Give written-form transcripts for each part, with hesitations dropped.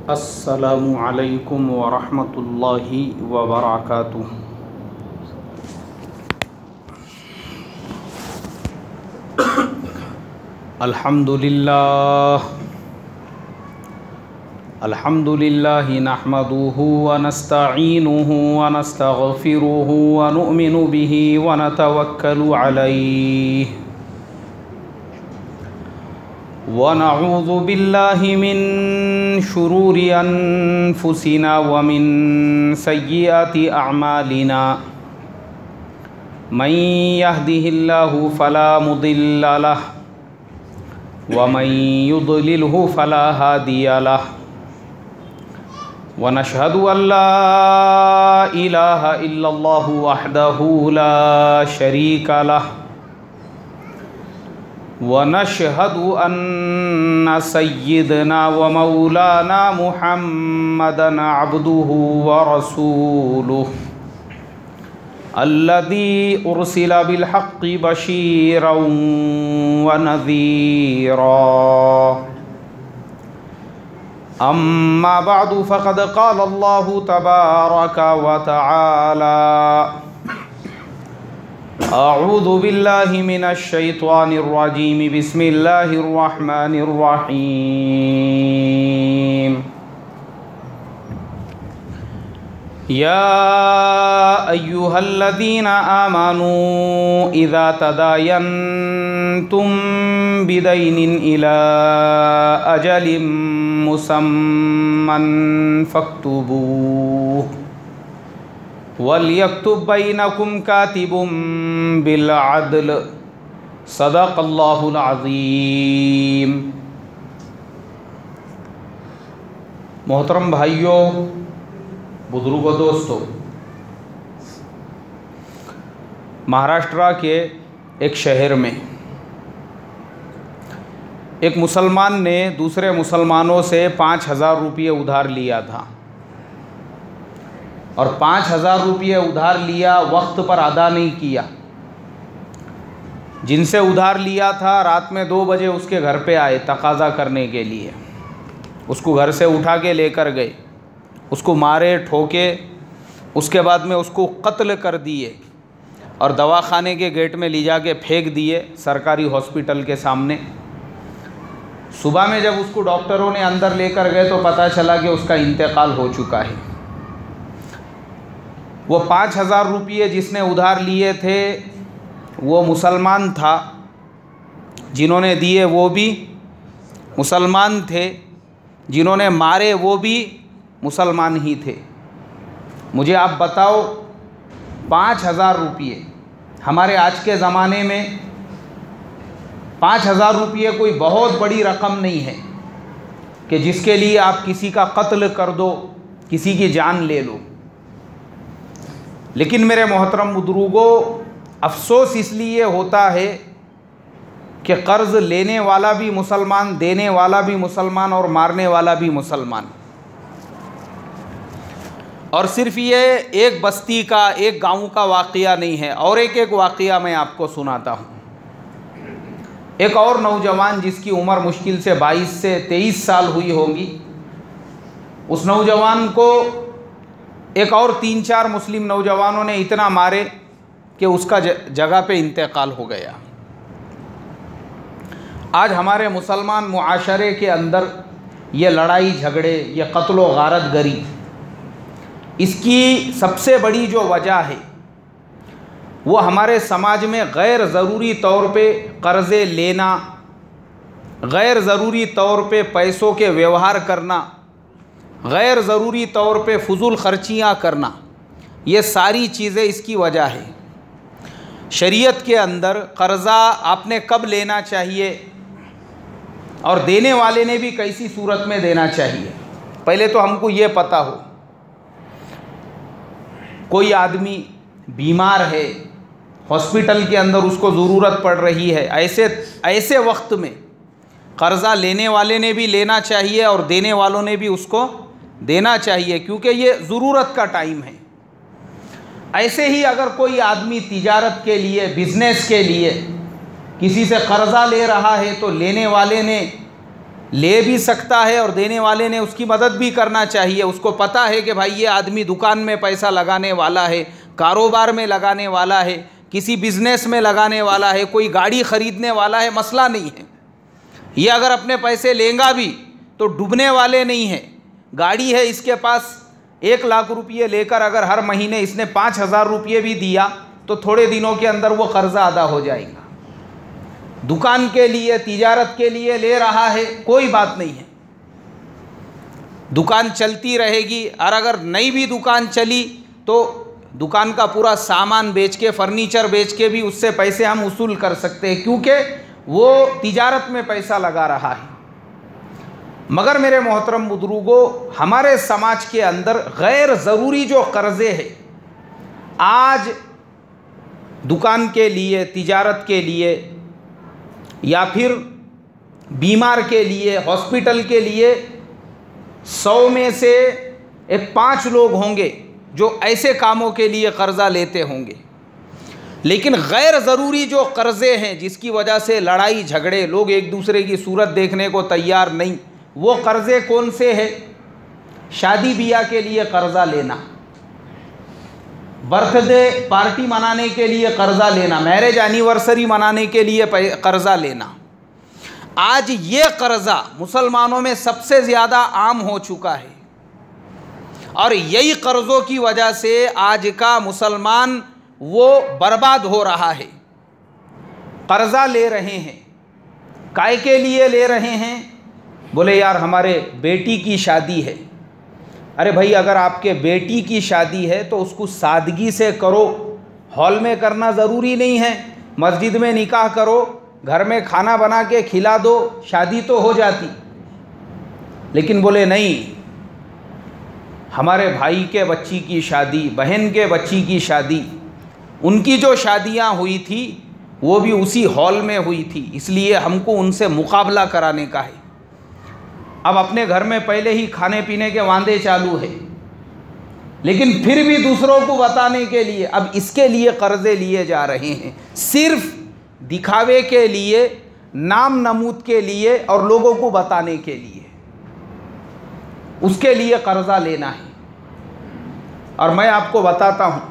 अस्सलामु अलैकुम वरहमतुल्लाहि वबरकातुह। अल्हम्दुलिल्लाहि नहमदुहु व नस्तईनुहु व नस्तगफिरुहु व नु'मिनु बिही व नतवक्कलु अलैहि व नऊज़ु बिल्लाहि मिन शुरूरि अनफुसिना व मिन सय्यिआति अअमालिना। मन यहदिहिल्लाहु फला मुदिल्ल लह व मन युद्लिलहु फला हादिय लह व नशहदु अल्ला इलाहा इल्लल्लाहु वहदहु ला शरीका लह व नशहदु अन्न सय्यिदना व मौलाना मुहम्मदन अब्दुहु व रसूलुहु अल्लज़ी उर्सिला बिल हक़्क़ि बशीरन व नज़ीरा। अम्मा बअदु फ़क़द क़ाल अल्लाहु तबारक व तआला अऊज़ु बिल्लाहि मिनश शैतानिर रजीम बिस्मिल्लाहिर रहमानिर रहीम। या अय्युहल्लज़ीना आमनू इज़ा तदायन्तुम बिदैनिन इला अजलिम मुसम्मन फक्तुबूह वलियक्तुब बैनकुम कातिबुम बिल अदल सदक़ल्लाहुल अज़ीम। मोहतरम भाइयों, बुजुर्गों, दोस्तों, महाराष्ट्र के एक शहर में एक मुसलमान ने दूसरे मुसलमानों से 5,000 रुपये उधार लिया था और 5,000 रुपये उधार लिया, वक्त पर अदा नहीं किया। जिनसे उधार लिया था रात में 2 बजे उसके घर पे आए तकाज़ा करने के लिए। उसको घर से उठा के लेकर गए, उसको मारे, ठोके, उसके बाद में उसको कत्ल कर दिए और दवाखाने के गेट में ले जाके फेंक दिए सरकारी हॉस्पिटल के सामने। सुबह में जब उसको डॉक्टरों ने अंदर लेकर गए तो पता चला कि उसका इंतकाल हो चुका है। वो 5,000 रुपये जिसने उधार लिए थे वो मुसलमान था, जिन्होंने दिए वो भी मुसलमान थे, जिन्होंने मारे वो भी मुसलमान ही थे। मुझे आप बताओ, 5,000 रुपये हमारे आज के ज़माने में 5,000 रुपये कोई बहुत बड़ी रकम नहीं है कि जिसके लिए आप किसी का कत्ल कर दो, किसी की जान ले लो। लेकिन मेरे मोहतरम बुजुर्गों, अफसोस इसलिए होता है कि कर्ज़ लेने वाला भी मुसलमान, देने वाला भी मुसलमान और मारने वाला भी मुसलमान। और सिर्फ ये एक बस्ती का, एक गांव का वाक़या नहीं है, और एक वाक़या मैं आपको सुनाता हूँ। एक और नौजवान जिसकी उम्र मुश्किल से 22 से 23 साल हुई होगी, उस नौजवान को एक और 3-4 मुस्लिम नौजवानों ने इतना मारे कि उसका जगह पे इंतकाल हो गया। आज हमारे मुसलमान मुआशरे के अंदर ये लड़ाई झगड़े, ये कत्ल व गारत गरी, इसकी सबसे बड़ी जो वजह है वो हमारे समाज में गैर ज़रूरी तौर पे कर्ज़े लेना, गैर ज़रूरी तौर पे पैसों के व्यवहार करना, गैर ज़रूरी तौर पे फजूल खर्चियाँ करना, ये सारी चीज़ें इसकी वजह है। शरीयत के अंदर कर्ज़ा आपने कब लेना चाहिए और देने वाले ने भी कैसी सूरत में देना चाहिए, पहले तो हमको ये पता हो। कोई आदमी बीमार है, हॉस्पिटल के अंदर उसको ज़रूरत पड़ रही है, ऐसे वक्त में कर्ज़ा लेने वाले ने भी लेना चाहिए और देने वालों ने भी उसको देना चाहिए, क्योंकि ये ज़रूरत का टाइम है। ऐसे ही अगर कोई आदमी तिजारत के लिए, बिज़नेस के लिए किसी से कर्ज़ा ले रहा है तो लेने वाले ने ले भी सकता है और देने वाले ने उसकी मदद भी करना चाहिए। उसको पता है कि भाई ये आदमी दुकान में पैसा लगाने वाला है, कारोबार में लगाने वाला है, किसी बिजनेस में लगाने वाला है, कोई गाड़ी ख़रीदने वाला है, मसला नहीं है। ये अगर अपने पैसे लेगा भी तो डूबने वाले नहीं हैं। गाड़ी है इसके पास, 1 लाख रुपये लेकर अगर हर महीने इसने 5,000 रुपये भी दिया तो थोड़े दिनों के अंदर वो कर्ज़ा अदा हो जाएगा। दुकान के लिए, तिजारत के लिए ले रहा है, कोई बात नहीं है, दुकान चलती रहेगी। और अगर नई भी दुकान चली तो दुकान का पूरा सामान बेच के, फर्नीचर बेच के भी उससे पैसे हम वसूल कर सकते हैं, क्योंकि वो तिजारत में पैसा लगा रहा है। मगर मेरे मोहतरम बुजुर्गों, हमारे समाज के अंदर गैर ज़रूरी जो कर्ज़े हैं, आज दुकान के लिए, तिजारत के लिए या फिर बीमार के लिए, हॉस्पिटल के लिए 100 में से 5 लोग होंगे जो ऐसे कामों के लिए कर्ज़ा लेते होंगे। लेकिन गैर ज़रूरी जो कर्ज़े हैं जिसकी वजह से लड़ाई झगड़े, लोग एक दूसरे की सूरत देखने को तैयार नहीं, वो कर्ज़े कौन से हैं? शादी ब्याह के लिए कर्ज़ा लेना, बर्थडे पार्टी मनाने के लिए कर्ज़ा लेना, मैरिज एनिवर्सरी मनाने के लिए कर्ज़ा लेना। आज ये कर्ज़ा मुसलमानों में सबसे ज़्यादा आम हो चुका है और यही कर्ज़ों की वजह से आज का मुसलमान वो बर्बाद हो रहा है। कर्ज़ा ले रहे हैं, काय के लिए ले रहे हैं? बोले यार हमारे बेटी की शादी है। अरे भाई, अगर आपके बेटी की शादी है तो उसको सादगी से करो, हॉल में करना ज़रूरी नहीं है, मस्जिद में निकाह करो, घर में खाना बना के खिला दो, शादी तो हो जाती। लेकिन बोले नहीं, हमारे भाई के बच्ची की शादी, बहन के बच्ची की शादी, उनकी जो शादियां हुई थी वो भी उसी हॉल में हुई थी, इसलिए हमको उनसे मुकाबला कराने का है। अब अपने घर में पहले ही खाने पीने के वांदे चालू है, लेकिन फिर भी दूसरों को बताने के लिए अब इसके लिए कर्ज़े लिए जा रहे हैं, सिर्फ दिखावे के लिए, नाम नमूद के लिए और लोगों को बताने के लिए, उसके लिए कर्ज़ा लेना है। और मैं आपको बताता हूँ,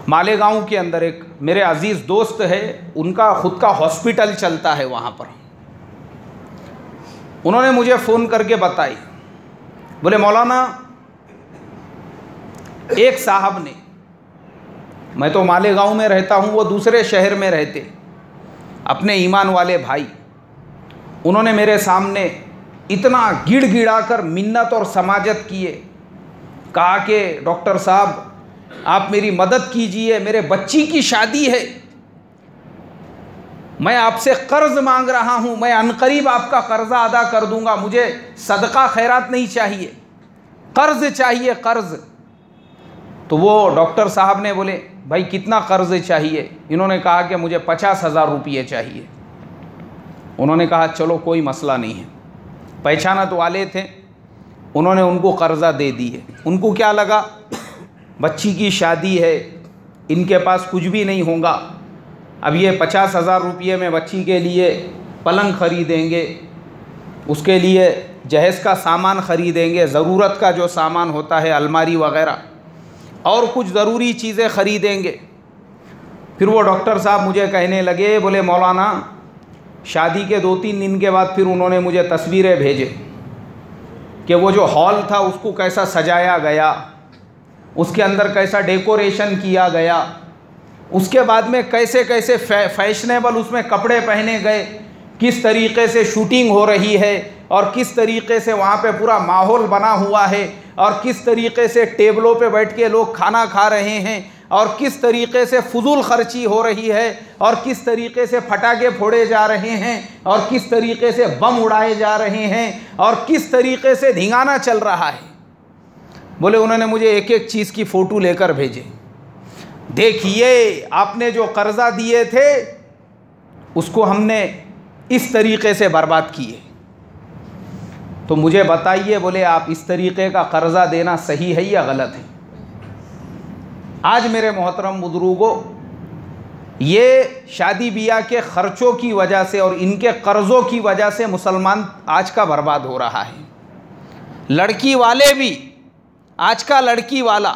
मालेगांव के अंदर एक मेरे अजीज़ दोस्त है, उनका खुद का हॉस्पिटल चलता है वहाँ पर। उन्होंने मुझे फ़ोन करके बताई, बोले मौलाना एक साहब ने, मैं तो मालेगांव में रहता हूँ, वो दूसरे शहर में रहते, अपने ईमान वाले भाई, उन्होंने मेरे सामने इतना गिड़गिड़ा कर मिन्नत और समाजत किए, कहा कि डॉक्टर साहब आप मेरी मदद कीजिए, मेरे बच्ची की शादी है, मैं आपसे कर्ज़ मांग रहा हूँ, मैं अनकरीब आपका कर्ज़ा अदा कर दूंगा, मुझे सदका खैरात नहीं चाहिए, कर्ज़ चाहिए, कर्ज़। तो वो डॉक्टर साहब ने बोले भाई कितना कर्ज़ चाहिए? इन्होंने कहा कि मुझे 50,000 रुपये चाहिए। उन्होंने कहा चलो कोई मसला नहीं है, पहचानत वाले थे, उन्होंने उनको कर्ज़ा दे दिए। उनको क्या लगा बच्ची की शादी है, इनके पास कुछ भी नहीं होगा, अब ये 50,000 रुपये में बच्ची के लिए पलंग ख़रीदेंगे, उसके लिए जहेज़ का सामान ख़रीदेंगे, ज़रूरत का जो सामान होता है अलमारी वग़ैरह, और कुछ ज़रूरी चीज़ें ख़रीदेंगे। फिर वो डॉक्टर साहब मुझे कहने लगे, बोले मौलाना शादी के 2-3 दिन के बाद फिर उन्होंने मुझे तस्वीरें भेजे कि वो जो हॉल था उसको कैसा सजाया गया, उसके अंदर कैसा डेकोरेशन किया गया, उसके बाद में कैसे कैसे फैशनेबल उसमें कपड़े पहने गए, किस तरीक़े से शूटिंग हो रही है और किस तरीक़े से वहाँ पे पूरा माहौल बना हुआ है और किस तरीक़े से टेबलों पे बैठ के लोग खाना खा रहे हैं और किस तरीक़े से फजूल खर्ची हो रही है और किस तरीक़े से फटाके फोड़े जा रहे हैं और किस तरीक़े से बम उड़ाए जा रहे हैं और किस तरीक़े से धिंगाना चल रहा है। बोले उन्होंने मुझे एक एक चीज़ की फ़ोटो लेकर भेजे, देखिए आपने जो कर्ज़ा दिए थे उसको हमने इस तरीक़े से बर्बाद किए। तो मुझे बताइए, बोले आप इस तरीक़े का कर्ज़ा देना सही है या गलत है? आज मेरे मोहतरम बुजुर्गों, ये शादी ब्याह के ख़र्चों की वजह से और इनके कर्ज़ों की वजह से मुसलमान आज का बर्बाद हो रहा है। लड़की वाले भी आज का लड़की वाला,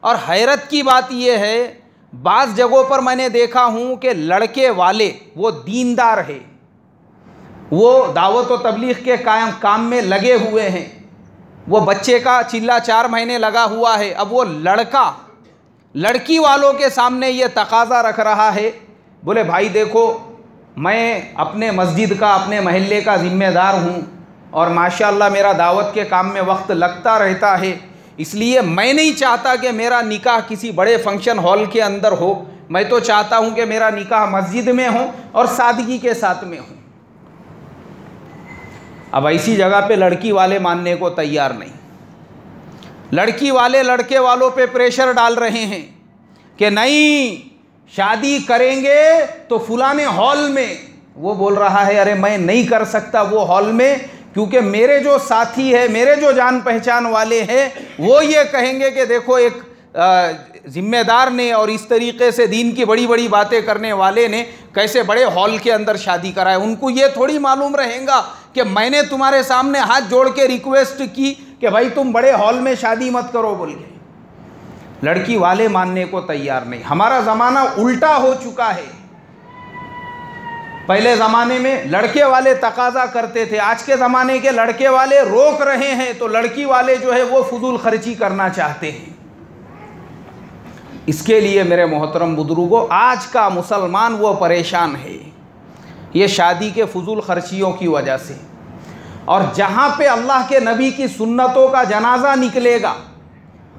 और हैरत की बात यह है बाज़ जगहों पर मैंने देखा हूँ कि लड़के वाले वो दीनदार है, वो दावत व तबलीग के काम में लगे हुए हैं, वो बच्चे का चिल्ला 4 महीने लगा हुआ है। अब वो लड़का लड़की वालों के सामने ये तकाज़ा रख रहा है, बोले भाई देखो मैं अपने मस्जिद का अपने महल्ले का ज़िम्मेदार हूँ और माशाअल्लाह मेरा दावत के काम में वक्त लगता रहता है, इसलिए मैं नहीं चाहता कि मेरा निकाह किसी बड़े फंक्शन हॉल के अंदर हो, मैं तो चाहता हूँ कि मेरा निकाह मस्जिद में हो और सादगी के साथ में हो। अब ऐसी जगह पे लड़की वाले मानने को तैयार नहीं। लड़की वाले लड़के वालों पे प्रेशर डाल रहे हैं कि नहीं शादी करेंगे तो फलाने हॉल में। वो बोल रहा है अरे मैं नहीं कर सकता वो हॉल में, क्योंकि मेरे जो साथी है, मेरे जो जान पहचान वाले हैं, वो ये कहेंगे कि देखो एक ज़िम्मेदार ने और इस तरीक़े से दीन की बड़ी बड़ी बातें करने वाले ने कैसे बड़े हॉल के अंदर शादी कराए। उनको ये थोड़ी मालूम रहेगा कि मैंने तुम्हारे सामने हाथ जोड़ के रिक्वेस्ट की कि भाई तुम बड़े हॉल में शादी मत करो बोल के। लड़की वाले मानने को तैयार नहीं। हमारा ज़माना उल्टा हो चुका है। पहले ज़माने में लड़के वाले तकाज़ा करते थे, आज के ज़माने के लड़के वाले रोक रहे हैं, तो लड़की वाले जो है वो फजूल खर्ची करना चाहते हैं। इसके लिए मेरे मोहतरम बुजुर्गों, आज का मुसलमान वो परेशान है ये शादी के फजूल खर्चियों की वजह से। और जहाँ पे अल्लाह के नबी की सुन्नतों का जनाजा निकलेगा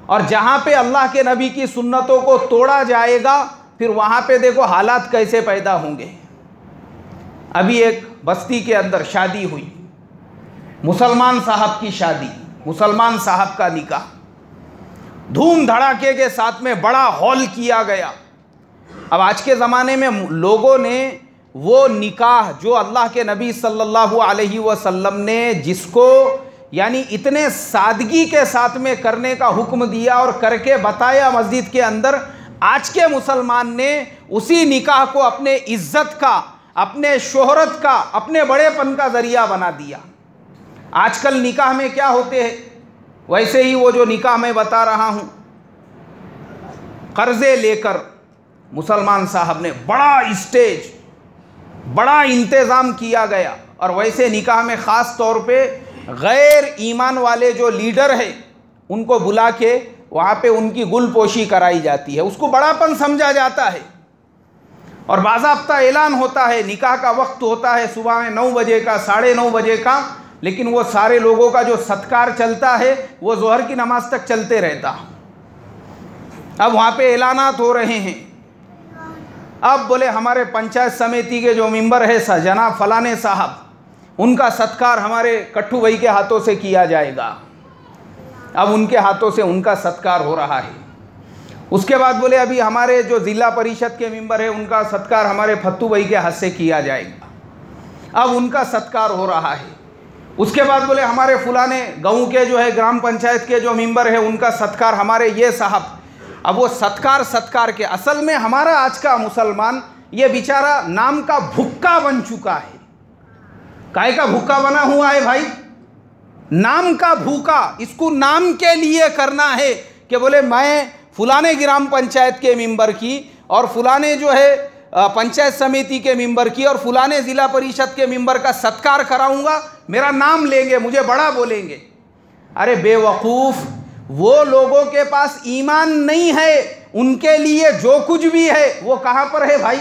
और जहाँ पे अल्लाह के नबी की सुन्नतों को तोड़ा जाएगा, फिर वहाँ पे देखो हालात कैसे पैदा होंगे। अभी एक बस्ती के अंदर शादी हुई, मुसलमान साहब की शादी, मुसलमान साहब का निकाह धूम धड़ाके के साथ में बड़ा हॉल किया गया। अब आज के ज़माने में लोगों ने वो निकाह जो अल्लाह के नबी सल्लल्लाहु अलैहि वसल्लम ने जिसको यानी इतने सादगी के साथ में करने का हुक्म दिया और करके बताया मस्जिद के अंदर, आज के मुसलमान ने उसी निकाह को अपने इज्जत का, अपने शोहरत का, अपने बड़ेपन का ज़रिया बना दिया। आजकल निकाह में क्या होते हैं, वैसे ही वो जो निकाह मैं बता रहा हूँ, कर्ज़े लेकर मुसलमान साहब ने बड़ा स्टेज, बड़ा इंतज़ाम किया गया, और वैसे निकाह में ख़ास तौर पे गैर ईमान वाले जो लीडर हैं उनको बुला के वहाँ पे उनकी गुलपोशी कराई जाती है, उसको बड़ापन समझा जाता है। और बाज़ाब्ता ऐलान होता है, निकाह का वक्त होता है सुबह में 9 बजे का, 9:30 बजे का, लेकिन वो सारे लोगों का जो सत्कार चलता है वो ज़ोहर की नमाज तक चलते रहता। अब वहाँ पे ऐलानात हो रहे हैं। अब बोले हमारे पंचायत समिति के जो मेंबर है जनाब फलाने साहब, उनका सत्कार हमारे कट्टू भाई के हाथों से किया जाएगा। अब उनके हाथों से उनका सत्कार हो रहा है। उसके बाद बोले अभी हमारे जो ज़िला परिषद के मेंबर है उनका सत्कार हमारे फत्तू भाई के हाथ से किया जाएगा। अब उनका सत्कार हो रहा है। उसके बाद बोले हमारे फलाने गाँव के जो है ग्राम पंचायत के जो मेंबर है उनका सत्कार हमारे ये साहब। अब वो सत्कार के असल में हमारा आज का मुसलमान ये बेचारा नाम का भुक्का बन चुका है। काहे का भूखा बना हुआ है भाई? नाम का भूखा। इसको नाम के लिए करना है कि बोले मैं फलाने ग्राम पंचायत के मेंबर की और फलाने जो है पंचायत समिति के मेंबर की और फलाने ज़िला परिषद के मेंबर का सत्कार कराऊंगा, मेरा नाम लेंगे, मुझे बड़ा बोलेंगे। अरे बेवकूफ़, वो लोगों के पास ईमान नहीं है, उनके लिए जो कुछ भी है वो कहाँ पर है भाई?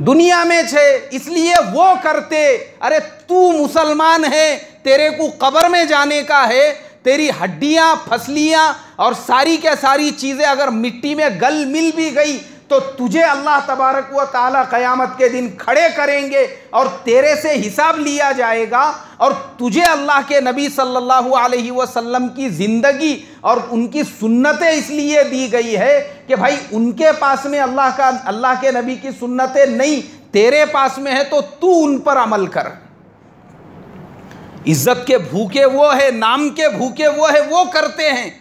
दुनिया में छे, इसलिए वो करते। अरे तू मुसलमान है, तेरे को कब्र में जाने का है, तेरी हड्डियां, फसलियां और सारी के सारी चीज़ें अगर मिट्टी में गल मिल भी गई तो तुझे अल्लाह तबारक व ताला क़यामत के दिन खड़े करेंगे और तेरे से हिसाब लिया जाएगा। और तुझे अल्लाह के नबी सल्लल्लाहु अलैहि वसल्लम की ज़िंदगी और उनकी सुन्नतें इसलिए दी गई है कि भाई उनके पास में अल्लाह के नबी की सुन्नतें नहीं, तेरे पास में है, तो तू उन पर अमल कर। इज्जत के भूखे वो है, नाम के भूखे वो है, वो करते हैं,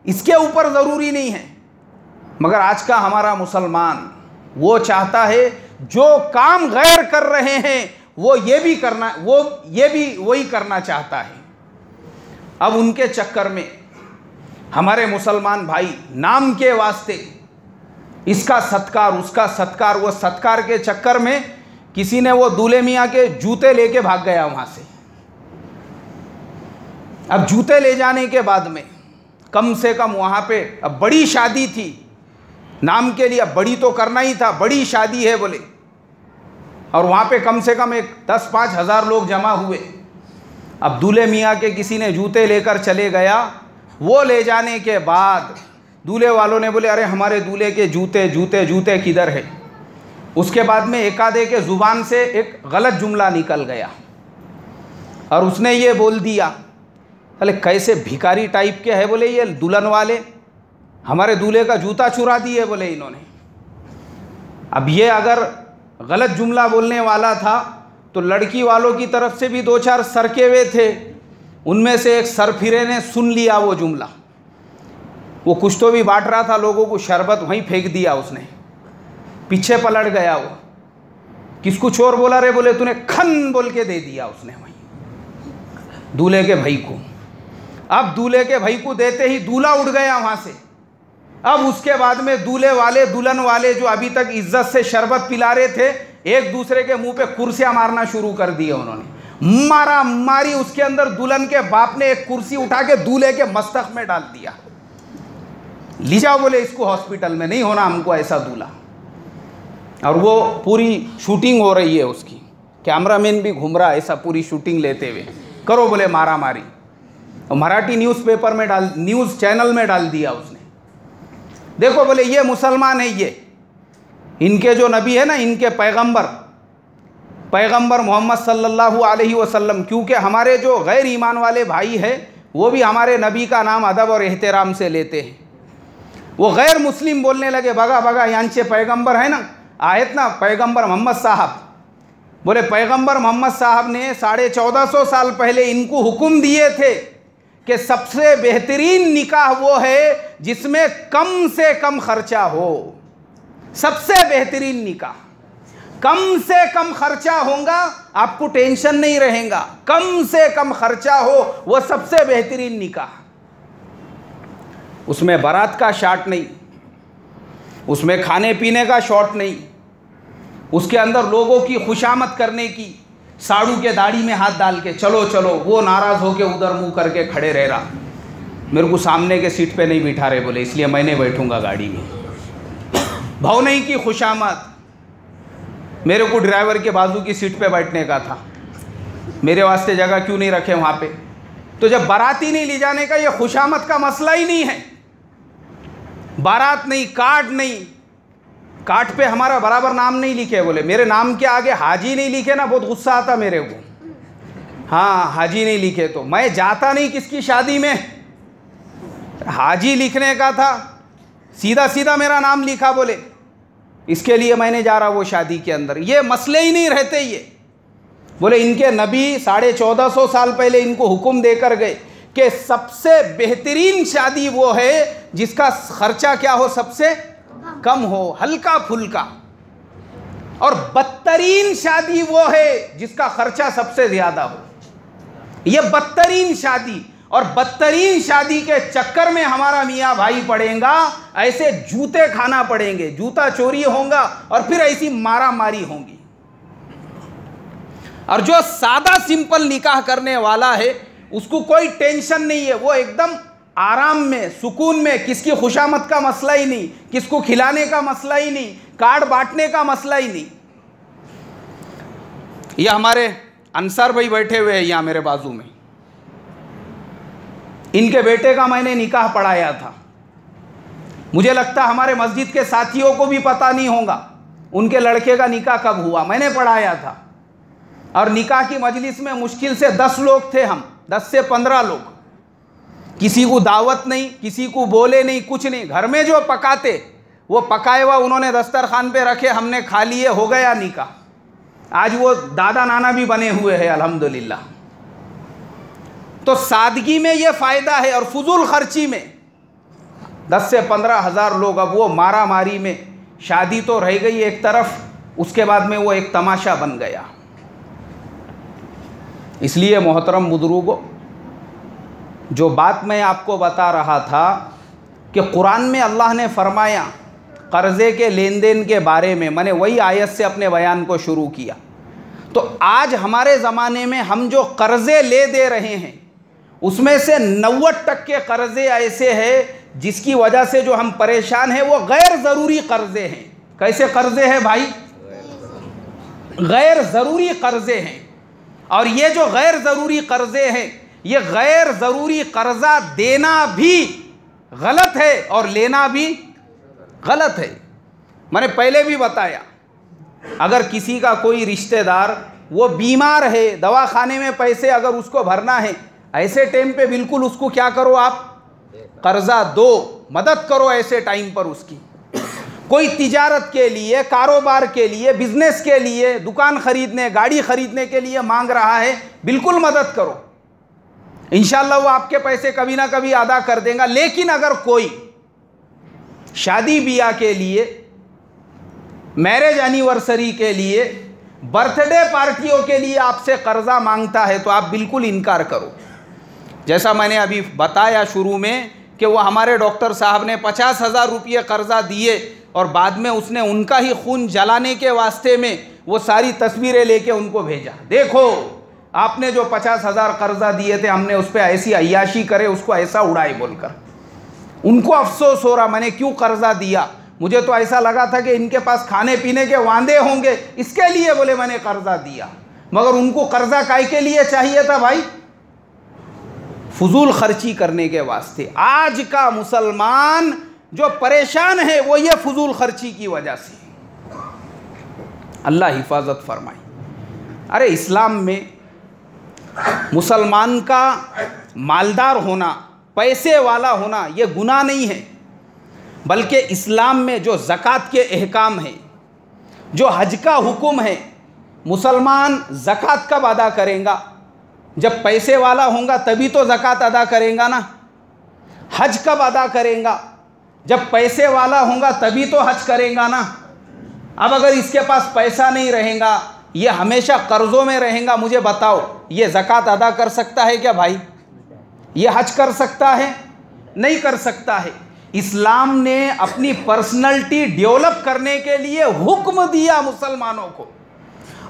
इसके ऊपर ज़रूरी नहीं है। मगर आज का हमारा मुसलमान वो चाहता है जो काम गैर कर रहे हैं वो ये भी करना, वही करना चाहता है। अब उनके चक्कर में हमारे मुसलमान भाई नाम के वास्ते इसका सत्कार उसका सत्कार, वो सत्कार के चक्कर में किसी ने वो दूल्हे मियाँ के जूते लेके भाग गया वहाँ से। अब जूते ले जाने के बाद में कम से कम वहाँ पे, अब बड़ी शादी थी नाम के लिए, अब बड़ी तो करना ही था, बड़ी शादी है बोले, और वहाँ पे कम से कम एक 10-5 हज़ार लोग जमा हुए। अब दूल्हे मियाँ के किसी ने जूते लेकर चले गया। वो ले जाने के बाद दूल्हे वालों ने बोले अरे हमारे दूल्हे के जूते किधर है। उसके बाद में एक आधे के ज़ुबान से एक गलत जुमला निकल गया और उसने ये बोल दिया, अरे कैसे भिखारी टाइप के है बोले ये दुल्हन वाले, हमारे दूल्हे का जूता चुरा दिए बोले इन्होंने। अब ये अगर गलत जुमला बोलने वाला था तो लड़की वालों की तरफ से भी 2-4 सरके हुए थे, उनमें से एक सरफिरे ने सुन लिया वो जुमला। वो कुछ तो भी बांट रहा था लोगों को, शरबत वहीं फेंक दिया उसने, पीछे पलट गया वो। किसको चोर बोला रे बोले, तूने खन बोल के दे दिया उसने वहीं दूल्हे के भाई को। अब दूल्हे के भाई को देते ही दूल्हा उठ गया वहाँ से। अब उसके बाद में दूल्हे वाले दुल्हन वाले जो अभी तक इज्जत से शरबत पिला रहे थे, एक दूसरे के मुंह पे कुर्सियां मारना शुरू कर दिए उन्होंने। मारा मारी उसके अंदर दुल्हन के बाप ने एक कुर्सी उठा के दूल्हे के मस्तक में डाल दिया। ले जाओ बोले इसको हॉस्पिटल में, नहीं होना हमको ऐसा दूल्हा। और वो पूरी शूटिंग हो रही है उसकी, कैमरामैन भी घूम रहा है ऐसा पूरी शूटिंग लेते हुए। करो बोले मारा मारी, और मराठी न्यूज़पेपर में न्यूज़ चैनल में डाल दिया उसने। देखो बोले ये मुसलमान है, ये इनके जो नबी है ना, इनके पैगंबर मोहम्मद सल्लल्लाहु अलैहि वसल्लम, क्योंकि हमारे जो गैर ईमान वाले भाई हैं वो भी हमारे नबी का नाम अदब और एहतराम से लेते हैं। वो गैर मुस्लिम बोलने लगे बगा बगा यांचे पैगंबर है ना, आयत ना पैगंबर मोहम्मद साहब, बोले पैगंबर मोहम्मद साहब ने 1450 साल पहले इनको हुक्म दिए थे कि सबसे बेहतरीन निकाह वो है जिसमें कम से कम खर्चा हो। सबसे बेहतरीन निकाह, कम से कम खर्चा होगा, आपको टेंशन नहीं रहेगा, कम से कम खर्चा हो, वो सबसे बेहतरीन निकाह। उसमें बारात का शॉट नहीं, उसमें खाने पीने का शॉट नहीं, उसके अंदर लोगों की खुशामद करने की, साड़ू के दाढ़ी में हाथ डाल के चलो चलो, वो नाराज़ होके उधर मुंह करके खड़े रह रहा, मेरे को सामने के सीट पे नहीं बिठा रहे बोले इसलिए मैं नहीं बैठूंगा गाड़ी में। भवनई की खुशामद, मेरे को ड्राइवर के बाजू की सीट पे बैठने का था, मेरे वास्ते जगह क्यों नहीं रखे वहाँ पे। तो जब बाराती नहीं ले जाने का, ये खुशामद का मसला ही नहीं है। बारात नहीं, कार्ड नहीं, कार्ड पे हमारा बराबर नाम नहीं लिखे, बोले मेरे नाम के आगे हाजी नहीं लिखे ना, बहुत गुस्सा आता मेरे को। हाँ हाजी नहीं लिखे तो मैं जाता नहीं किसकी शादी में, हाजी लिखने का था, सीधा सीधा मेरा नाम लिखा, बोले इसके लिए मैं नहीं जा रहा वो शादी के अंदर। ये मसले ही नहीं रहते। ये बोले इनके नबी 1450 साल पहले इनको हुक्म देकर गए कि सबसे बेहतरीन शादी वो है जिसका खर्चा क्या हो, सबसे कम हो, हल्का फुल्का, और बदतरीन शादी वो है जिसका खर्चा सबसे ज्यादा हो। ये बदतरीन शादी, और बदतरीन शादी के चक्कर में हमारा मियाँ भाई पड़ेगा, ऐसे जूते खाना पड़ेंगे, जूता चोरी होगा और फिर ऐसी मारा मारी होगी। और जो सादा सिंपल निकाह करने वाला है उसको कोई टेंशन नहीं है, वो एकदम आराम में, सुकून में, किसकी खुशामद का मसला ही नहीं, किसको खिलाने का मसला ही नहीं, कार्ड बांटने का मसला ही नहीं। ये हमारे अंसार भाई बैठे हुए हैं यहाँ मेरे बाजू में, इनके बेटे का मैंने निकाह पढ़ाया था। मुझे लगता है हमारे मस्जिद के साथियों को भी पता नहीं होगा उनके लड़के का निकाह कब हुआ, मैंने पढ़ाया था। और निकाह की मजलिस में मुश्किल से 10 लोग थे हम, 10 से 15 लोग, किसी को दावत नहीं, किसी को बोले नहीं, कुछ नहीं, घर में जो पकाते वो पकाए हुआ उन्होंने दस्तरखान पे रखे, हमने खा लिए, हो गया निकाह। आज वो दादा नाना भी बने हुए हैं अल्हम्दुलिल्लाह। तो सादगी में ये फ़ायदा है, और फजूल खर्ची में 10 से 15 हज़ार लोग, अब वो मारा मारी में शादी तो रह गई एक तरफ, उसके बाद में वो एक तमाशा बन गया। इसलिए मोहतरम बुजुर्गों, जो बात मैं आपको बता रहा था कि कुरान में अल्लाह ने फरमाया कर्ज़े के लेन देन के बारे में, मैंने वही आयत से अपने बयान को शुरू किया। तो आज हमारे ज़माने में हम जो कर्ज़े ले दे रहे हैं उसमें से 90% कर्ज़े ऐसे हैं जिसकी वजह से जो हम परेशान हैं वो गैर ज़रूरी कर्ज़े हैं। कैसे कर्ज़े हैं भाई? गैर ज़रूरी कर्ज़े हैं। और ये जो गैर ज़रूरी कर्ज़े हैं, ये गैर ज़रूरी कर्ज़ा देना भी गलत है और लेना भी गलत है। मैंने पहले भी बताया, अगर किसी का कोई रिश्तेदार वो बीमार है, दवाखाने में पैसे अगर उसको भरना है, ऐसे टाइम पे बिल्कुल उसको क्या करो, आप कर्ज़ा दो, मदद करो ऐसे टाइम पर उसकी। कोई तिजारत के लिए, कारोबार के लिए, बिजनेस के लिए, दुकान खरीदने, गाड़ी खरीदने के लिए मांग रहा है, बिल्कुल मदद करो, इंशाल्लाह वो आपके पैसे कभी ना कभी अदा कर देगा। लेकिन अगर कोई शादी ब्याह के लिए, मैरिज एनिवर्सरी के लिए, बर्थडे पार्टियों के लिए आपसे कर्ज़ा मांगता है तो आप बिल्कुल इनकार करो। जैसा मैंने अभी बताया शुरू में कि वो हमारे डॉक्टर साहब ने 50,000 रुपये कर्ज़ा दिए और बाद में उसने उनका ही खून जलाने के वास्ते में वो सारी तस्वीरें लेके उनको भेजा, देखो आपने जो 50,000 कर्ज़ा दिए थे, हमने उस पर ऐसी अय्याशी करे, उसको ऐसा उड़ाए बोलकर। उनको अफसोस हो रहा, मैंने क्यों कर्ज़ा दिया, मुझे तो ऐसा लगा था कि इनके पास खाने पीने के वांदे होंगे, इसके लिए बोले मैंने कर्ज़ा दिया। मगर उनको कर्ज़ा काय के लिए चाहिए था भाई? फजूल खर्ची करने के वास्ते। आज का मुसलमान जो परेशान है वो ये फजूल खर्ची की वजह से। अल्लाह हिफाजत फरमाए। अरे इस्लाम में मुसलमान का मालदार होना, पैसे वाला होना ये गुनाह नहीं है, बल्कि इस्लाम में जो ज़कात के अहकाम हैं, जो हज का हुक्म है, मुसलमान ज़कात कब अदा करेगा? जब पैसे वाला होगा तभी तो ज़कात अदा करेगा ना। हज कब अदा करेगा? जब पैसे वाला होगा तभी तो हज करेगा ना। अब अगर इसके पास पैसा नहीं रहेगा, ये हमेशा कर्ज़ों में रहेगा, मुझे बताओ ये ज़कात अदा कर सकता है क्या भाई? ये हज कर सकता है? नहीं कर सकता है। इस्लाम ने अपनी पर्सनैलिटी डेवलप करने के लिए हुक्म दिया मुसलमानों को।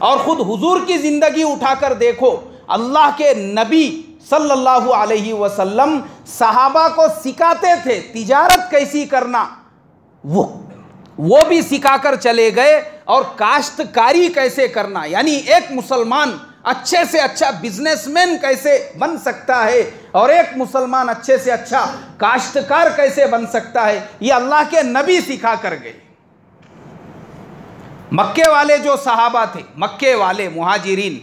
और ख़ुद हुजूर की ज़िंदगी उठाकर देखो, अल्लाह के नबी सल्लल्लाहु अलैहि वसल्लम सहाबा को सिखाते थे तिजारत कैसी करना, वो भी सिखाकर चले गए, और काश्तकारी कैसे करना, यानी एक मुसलमान अच्छे से अच्छा बिजनेसमैन कैसे बन सकता है और एक मुसलमान अच्छे से अच्छा काश्तकार कैसे बन सकता है, ये अल्लाह के नबी सिखा कर गए। मक्के वाले जो सहाबा थे, मक्के वाले मुहाजिरीन,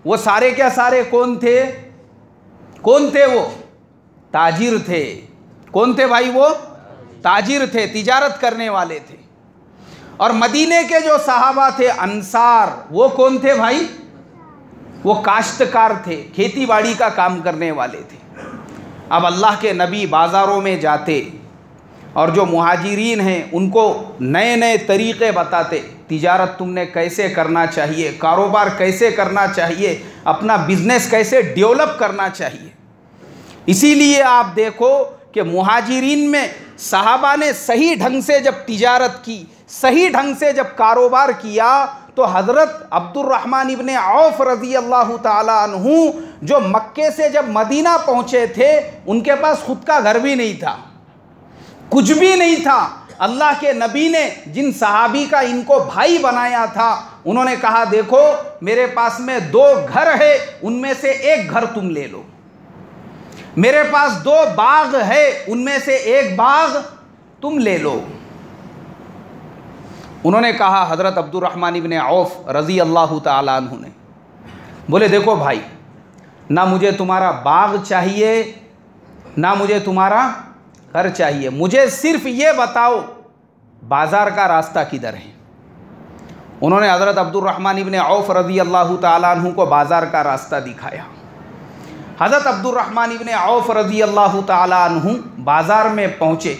वो सारे क्या सारे कौन थे? कौन थे वो? ताजिर थे। कौन थे भाई? वो ताजिर थे, तिजारत करने वाले थे। और मदीने के जो सहाबा थे अंसार, वो कौन थे भाई? वो काश्तकार थे, खेती बाड़ी का काम करने वाले थे। अब अल्लाह के नबी बाज़ारों में जाते और जो मुहाजिरीन हैं उनको नए नए तरीक़े बताते, तिजारत तुमने कैसे करना चाहिए, कारोबार कैसे करना चाहिए, अपना बिजनेस कैसे डेवलप करना चाहिए। इसीलिए आप देखो कि मुहाजिरीन में सहाबा ने सही ढंग से जब तिजारत की, सही ढंग से जब कारोबार किया, तो हज़रत अब्दुर्रहमान इब्ने औफ रज़ी अल्लाह ताला अन्हु जो मक्के से जब मदीना पहुँचे थे, उनके पास खुद का घर भी नहीं था, कुछ भी नहीं था। अल्लाह के नबी ने जिन सहाबी का इनको भाई बनाया था, उन्होंने कहा देखो मेरे पास में 2 घर है, उनमें से एक घर तुम ले लो। मेरे पास 2 बाग है, उनमें से एक बाग तुम ले लो। उन्होंने कहा, हज़रत अब्दुर्रहमान इब्ने औफ रज़ी अल्लाह ताला अन्हु ने, बोले देखो भाई, ना मुझे तुम्हारा बाग चाहिए, ना मुझे तुम्हारा घर चाहिए, मुझे सिर्फ ये बताओ बाज़ार का रास्ता किधर है। उन्होंने हज़रत अब्दुर्रहमान इब्ने औफ रज़ी अल्लाह ताला अन्हु को बाज़ार का रास्ता दिखाया। हज़रत अब्दुर्रहमान इब्ने औफ रज़ी अल्लाह ताला अन्हु बाज़ार में पहुँचे,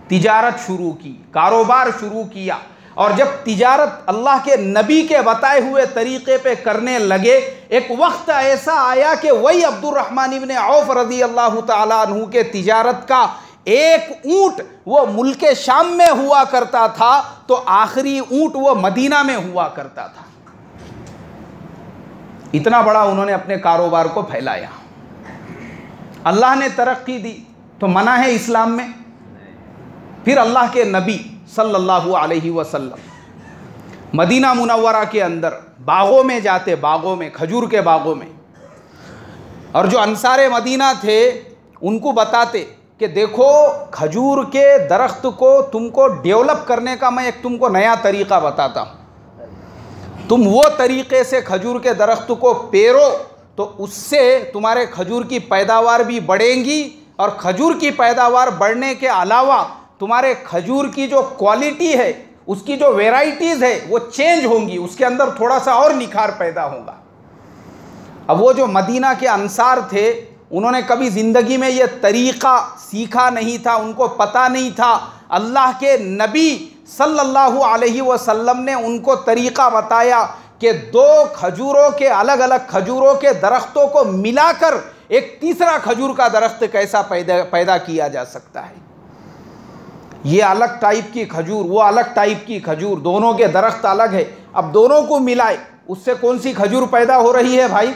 तिजारत शुरू की, कारोबार शुरू किया। और जब तिजारत अल्लाह के नबी के बताए हुए तरीक़े पे करने लगे, एक वक्त ऐसा आया कि वही अब्दुर्रहमान इब्न औफ रज़ी अल्लाह ताला अन्हु के तिजारत का एक ऊँट वो मुल्क शाम में हुआ करता था, तो आखिरी ऊँट वो मदीना में हुआ करता था। इतना बड़ा उन्होंने अपने कारोबार को फैलाया। अल्लाह ने तरक्की दी तो मना है इस्लाम में। फिर अल्लाह के नबी सल्लल्लाहु अलैहि वसल्लम मदीना मुनव्वरा के अंदर बागों में जाते, बागों में, खजूर के बागों में, और जो अंसारे मदीना थे उनको बताते कि देखो खजूर के दरख्त को तुमको डेवलप करने का मैं एक तुमको नया तरीक़ा बताता हूँ। तुम वो तरीक़े से खजूर के दरख्त को पेरो तो उससे तुम्हारे खजूर की पैदावार भी बढ़ेंगी, और खजूर की पैदावार बढ़ने के अलावा तुम्हारे खजूर की जो क्वालिटी है, उसकी जो वेराइटीज़ है वो चेंज होंगी, उसके अंदर थोड़ा सा और निखार पैदा होगा। अब वो जो मदीना के अंसार थे उन्होंने कभी ज़िंदगी में ये तरीक़ा सीखा नहीं था, उनको पता नहीं था। अल्लाह के नबी सल्लल्लाहु अलैहि वसल्लम ने उनको तरीक़ा बताया कि दो खजूरों के, अलग अलग खजूरों के दरख्तों को मिलाकर एक तीसरा खजूर का दरख्त कैसा पैदा किया जा सकता है। ये अलग टाइप की खजूर, वो अलग टाइप की खजूर, दोनों के दरख्त अलग है। अब दोनों को मिलाए, उससे कौन सी खजूर पैदा हो रही है भाई?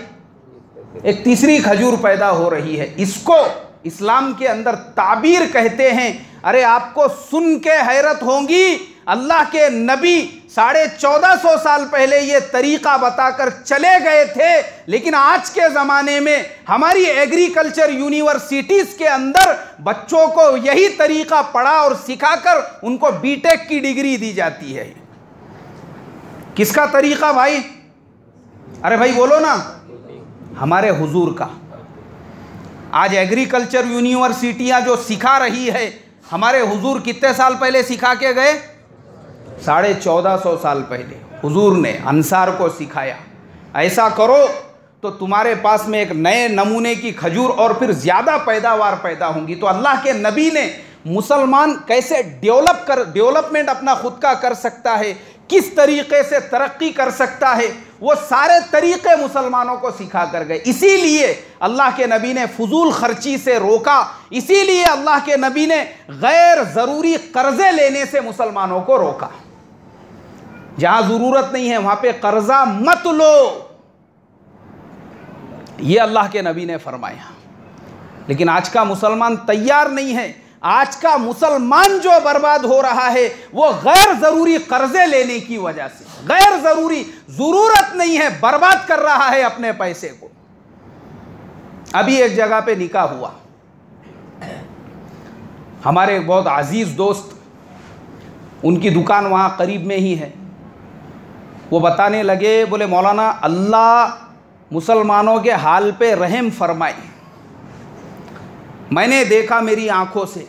एक तीसरी खजूर पैदा हो रही है। इसको इस्लाम के अंदर ताबीर कहते हैं। अरे आपको सुन के हैरत होगी, अल्लाह के नबी 1450 साल पहले ये तरीक़ा बताकर चले गए थे, लेकिन आज के ज़माने में हमारी एग्रीकल्चर यूनिवर्सिटीज़ के अंदर बच्चों को यही तरीक़ा पढ़ा और सिखाकर उनको बीटेक की डिग्री दी जाती है। किसका तरीक़ा भाई? अरे भाई बोलो ना, हमारे हुजूर का। आज एग्रीकल्चर यूनिवर्सिटियाँ जो सिखा रही है, हमारे हुजूर कितने साल पहले सिखा के गए? 1450 साल पहले हुजूर ने अंसार को सिखाया, ऐसा करो तो तुम्हारे पास में एक नए नमूने की खजूर और फिर ज़्यादा पैदावार पैदा होंगी। तो अल्लाह के नबी ने मुसलमान कैसे डेवलपमेंट अपना खुद का कर सकता है, किस तरीक़े से तरक्की कर सकता है, वो सारे तरीक़े मुसलमानों को सिखा कर गए। इसीलिए अल्लाह के नबी ने फजूल खर्ची से रोका, इसीलिए अल्लाह के नबी ने गैर ज़रूरी कर्ज़े लेने से मुसलमानों को रोका। जहाँ ज़रूरत नहीं है वहाँ पे कर्ज़ा मत लो, ये अल्लाह के नबी ने फरमाया। लेकिन आज का मुसलमान तैयार नहीं है। आज का मुसलमान जो बर्बाद हो रहा है वो गैर ज़रूरी कर्ज़े लेने की वजह से, गैर ज़रूरी, ज़रूरत नहीं है, बर्बाद कर रहा है अपने पैसे को। अभी एक जगह पे निकाह हुआ, हमारे एक बहुत अजीज़ दोस्त, उनकी दुकान वहाँ करीब में ही है। वो बताने लगे, बोले मौलाना अल्लाह मुसलमानों के हाल पे रहम फरमाए। मैंने देखा मेरी आंखों से,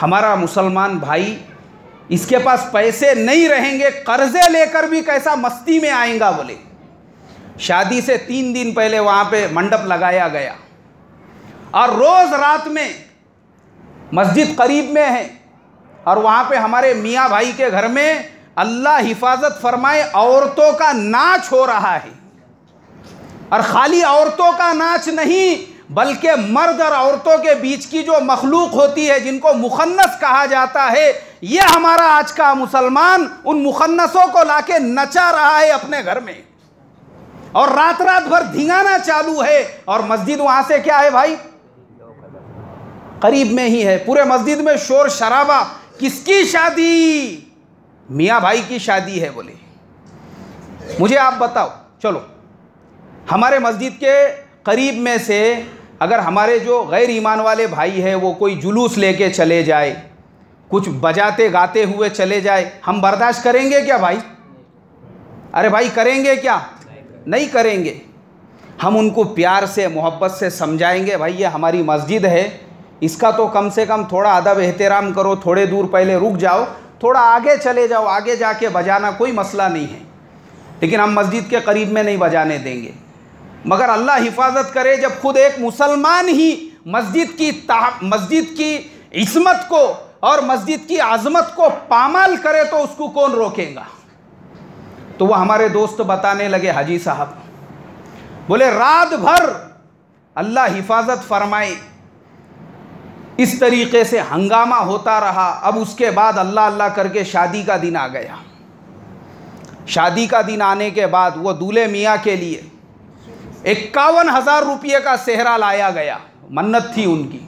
हमारा मुसलमान भाई, इसके पास पैसे नहीं रहेंगे, कर्ज़े लेकर भी कैसा मस्ती में आएगा। बोले शादी से 3 दिन पहले वहाँ पे मंडप लगाया गया और रोज़ रात में मस्जिद करीब में है और वहाँ पे हमारे मियाँ भाई के घर में अल्लाह हिफाजत फरमाए औरतों का नाच हो रहा है। और ख़ाली औरतों का नाच नहीं, बल्कि मर्द और औरतों के बीच की जो मखलूक होती है, जिनको मुखन्नस कहा जाता है, ये हमारा आज का मुसलमान उन मुखन्नसों को लाके नचा रहा है अपने घर में, और रात रात भर धिंगाना चालू है। और मस्जिद वहाँ से क्या है भाई? करीब में ही है। पूरे मस्जिद में शोर शराबा। किसकी शादी? मियाँ भाई की शादी है। बोले मुझे आप बताओ, चलो हमारे मस्जिद के करीब में से अगर हमारे जो गैर ईमान वाले भाई है वो कोई जुलूस लेके चले जाए, कुछ बजाते गाते हुए चले जाए, हम बर्दाश्त करेंगे क्या भाई? अरे भाई करेंगे क्या? नहीं करेंगे। हम उनको प्यार से, मोहब्बत से समझाएंगे, भाई ये हमारी मस्जिद है, इसका तो कम से कम थोड़ा अदब एहतराम करो, थोड़े दूर पहले रुक जाओ, थोड़ा आगे चले जाओ, आगे जाके बजाना कोई मसला नहीं है, लेकिन हम मस्जिद के करीब में नहीं बजाने देंगे। मगर अल्लाह हिफाजत करे, जब खुद एक मुसलमान ही मस्जिद की इस्मत को और मस्जिद की आज़मत को पामाल करे तो उसको कौन रोकेगा। तो वह हमारे दोस्त बताने लगे, हाजी साहब बोले रात भर अल्लाह हिफाजत फरमाए, इस तरीके से हंगामा होता रहा। अब उसके बाद अल्लाह अल्लाह करके शादी का दिन आ गया। शादी का दिन आने के बाद वो दूल्हे मियाँ के लिए 51,000 रुपये का सेहरा लाया गया। मन्नत थी उनकी।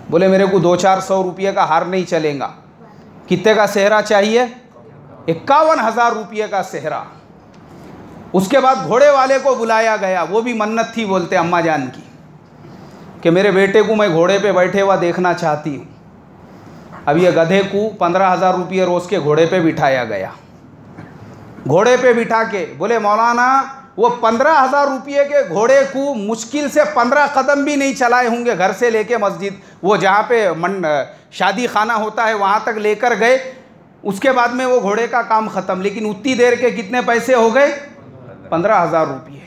बोले मेरे को 200-400 रुपये का हार नहीं चलेगा। कितने का सेहरा चाहिए? 51,000 रुपये का सेहरा। उसके बाद घोड़े वाले को बुलाया गया। वो भी मन्नत थी, बोलते अम्मा जान की, कि मेरे बेटे को मैं घोड़े पे बैठे हुआ देखना चाहती हूँ। अब ये गधे को 15,000 रुपये रोज़ के घोड़े पे बिठाया गया। घोड़े पे बिठा के बोले मौलाना वो 15,000 रुपये के घोड़े को मुश्किल से 15 कदम भी नहीं चलाए होंगे घर से लेके मस्जिद, वो जहाँ पे शादी खाना होता है वहाँ तक लेकर गए। उसके बाद में वो घोड़े का काम ख़त्म। लेकिन उतनी देर के कितने पैसे हो गए? 15,000 रुपये।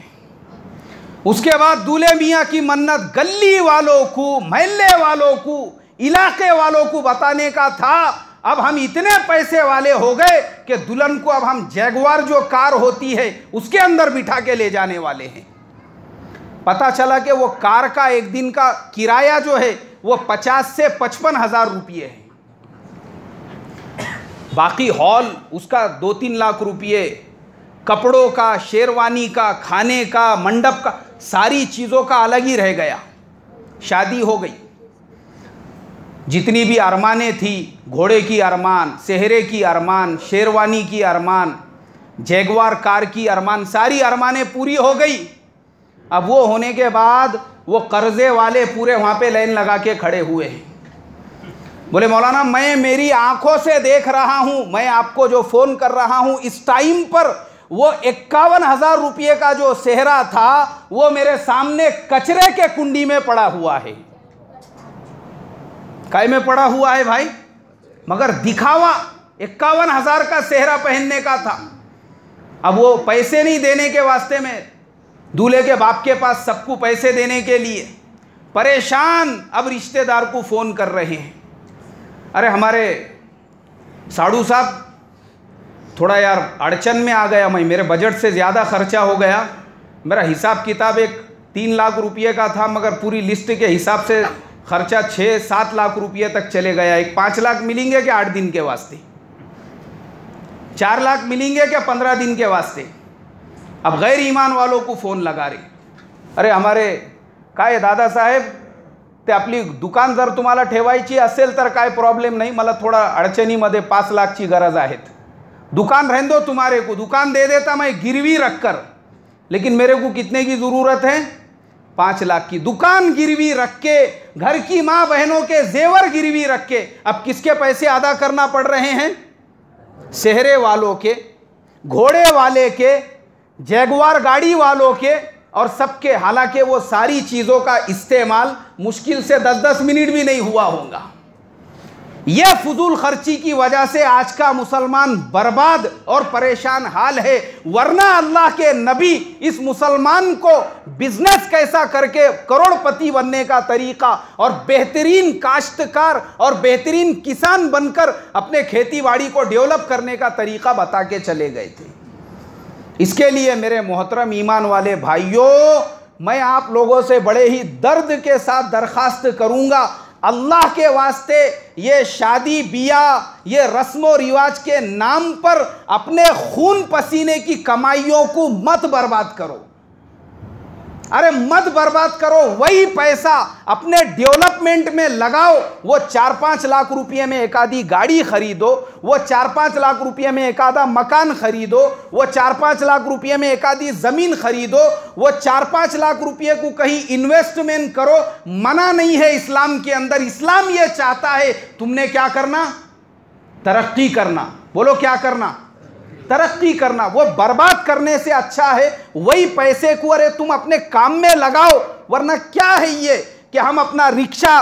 उसके बाद दूल्हे मियाँ की मन्नत गली वालों को, मोहल्ले वालों को, इलाके वालों को बताने का था। अब हम इतने पैसे वाले हो गए कि दुल्हन को अब हम जैगवार जो कार होती है उसके अंदर बिठा के ले जाने वाले हैं। पता चला कि वो कार का एक दिन का किराया जो है वो 50 से 55,000 रुपये है। बाकी हॉल उसका 2-3 लाख रुपये, कपड़ों का, शेरवानी का, खाने का, मंडप का, सारी चीज़ों का अलग ही रह गया। शादी हो गई। जितनी भी अरमानें थी, घोड़े की अरमान, सेहरे की अरमान, शेरवानी की अरमान, जैगवार कार की अरमान, सारी अरमानें पूरी हो गई। अब वो होने के बाद वो कर्जे वाले पूरे वहाँ पे लाइन लगा के खड़े हुए हैं। बोले मौलाना मैं मेरी आंखों से देख रहा हूँ, मैं आपको जो फ़ोन कर रहा हूँ इस टाइम पर वो 51,000 रुपये का जो सेहरा था वो मेरे सामने कचरे के कुंडी में पड़ा हुआ है। काय में पड़ा हुआ है भाई? मगर दिखावा 51,000 का सेहरा पहनने का था। अब वो पैसे नहीं देने के वास्ते में दूल्हे के बाप के पास सबको पैसे देने के लिए परेशान अब रिश्तेदार को फ़ोन कर रहे हैं। अरे हमारे साड़ू साहब थोड़ा यार अड़चन में आ गया, मैं मेरे बजट से ज़्यादा खर्चा हो गया। मेरा हिसाब किताब एक 3 लाख रुपये का था, मगर पूरी लिस्ट के हिसाब से खर्चा 6-7 लाख रुपये तक चले गया। एक 5 लाख मिलेंगे क्या 8 दिन के वास्ते? 4 लाख मिलेंगे क्या 15 दिन के वास्ते? अब गैर ईमान वालों को फ़ोन लगा रही, अरे हमारे काय दादा साहेब ते आपली दुकान जर तुम्हाला ठेवायची असेल तर काय प्रॉब्लेम नाही, मला थोडा अडचणीमध्ये 5 लाखची गरज आहे। दुकान रहने दो, तुम्हारे को दुकान दे देता मैं गिरवी रख कर, लेकिन मेरे को कितने की ज़रूरत है? 5 लाख की। दुकान गिरवी रख के, घर की माँ बहनों के जेवर गिरवी रख के अब किसके पैसे अदा करना पड़ रहे हैं? सेहरे वालों के, घोड़े वाले के, जैगवार गाड़ी वालों के और सबके। हालांकि वो सारी चीज़ों का इस्तेमाल मुश्किल से 10-10 मिनट भी नहीं हुआ होगा। यह फजूल खर्ची की वजह से आज का मुसलमान बर्बाद और परेशान हाल है। वरना अल्लाह के नबी इस मुसलमान को बिजनेस कैसा करके करोड़पति बनने का तरीका और बेहतरीन काश्तकार और बेहतरीन किसान बनकर अपने खेती बाड़ी को डेवलप करने का तरीका बता के चले गए थे। इसके लिए मेरे मोहतरम ईमान वाले भाइयों, मैं आप लोगों से बड़े ही दर्द के साथ दरख्वास्त करूंगा, अल्लाह के वास्ते ये शादी बियाह, ये रस्म रिवाज के नाम पर अपने खून पसीने की कमाइयों को मत बर्बाद करो। अरे मत बर्बाद करो, वही पैसा अपने डेवलपमेंट में लगाओ। वो 4-5 लाख रुपये में एक आधी गाड़ी खरीदो, वो 4-5 लाख रुपये में एक आधा मकान खरीदो, वो 4-5 लाख रुपये में एक आधी ज़मीन खरीदो, वो 4-5 लाख रुपये को कहीं इन्वेस्टमेंट करो। मना नहीं है इस्लाम के अंदर। इस्लाम ये चाहता है तुमने क्या करना? तरक्की करना। बोलो क्या करना? तरक्की करना। वो बर्बाद करने से अच्छा है वही पैसे को अरे तुम अपने काम में लगाओ। वरना क्या है ये कि हम अपना रिक्शा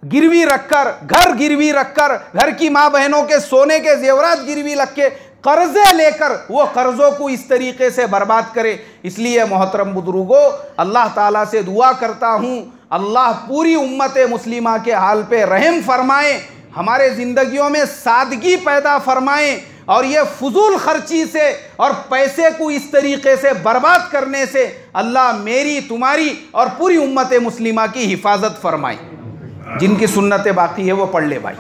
गिरवी रखकर, घर गिरवी रखकर, घर की माँ बहनों के सोने के जेवरात गिरवी रख के कर्जे लेकर वो कर्जों को इस तरीके से बर्बाद करे। इसलिए मोहतरम बुजुर्गों, अल्लाह ताला से दुआ करता हूँ अल्लाह पूरी उम्मत मुस्लिमा के हाल पे रहम फरमाए। हमारे ज़िंदगियों में सादगी पैदा फरमाएं और ये फजूल खर्ची से और पैसे को इस तरीक़े से बर्बाद करने से अल्लाह मेरी, तुम्हारी और पूरी उम्मत मुस्लिमा की हिफाजत फरमाए। जिनकी सुन्नतें बाकी है वो पढ़ ले भाई।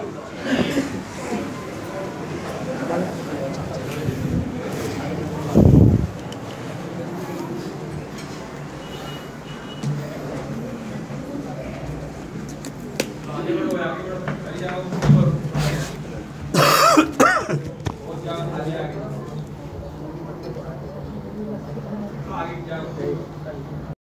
आगे बढ़ो, आगे बढ़ो,